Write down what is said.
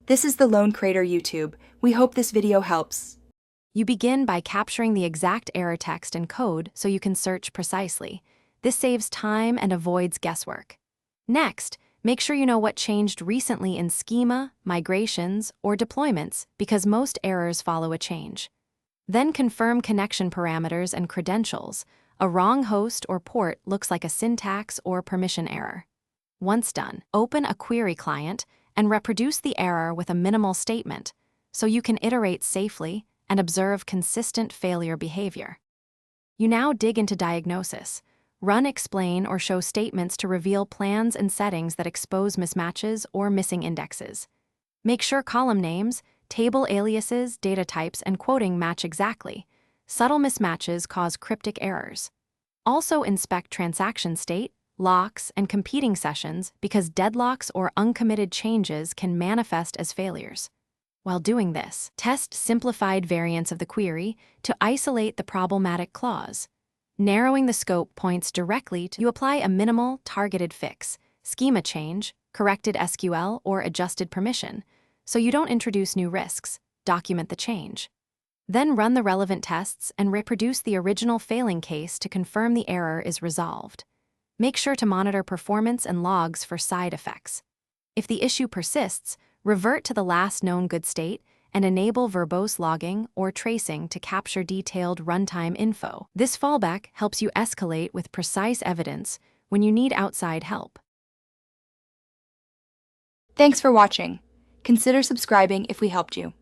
This is the Lone Crater YouTube. We hope this video helps. You begin by capturing the exact error text and code so you can search precisely. This saves time and avoids guesswork. Next, make sure you know what changed recently in schema, migrations, or deployments because most errors follow a change. Then confirm connection parameters and credentials. A wrong host or port looks like a syntax or permission error. Once done, open a query client and reproduce the error with a minimal statement so you can iterate safely and observe consistent failure behavior. You now dig into diagnosis. Run, explain, or show statements to reveal plans and settings that expose mismatches or missing indexes. Make sure column names, table aliases, data types, and quoting match exactly. Subtle mismatches cause cryptic errors. Also inspect transaction state, locks, and competing sessions because deadlocks or uncommitted changes can manifest as failures. While doing this, test simplified variants of the query to isolate the problematic clause. Narrowing the scope points directly to you apply a minimal, targeted fix, schema change, corrected SQL, or adjusted permission, so you don't introduce new risks. Document the change. Then run the relevant tests and reproduce the original failing case to confirm the error is resolved. Make sure to monitor performance and logs for side effects. If the issue persists, revert to the last known good state and enable verbose logging or tracing to capture detailed runtime info. This fallback helps you escalate with precise evidence when you need outside help. Thanks for watching. Consider subscribing if we helped you.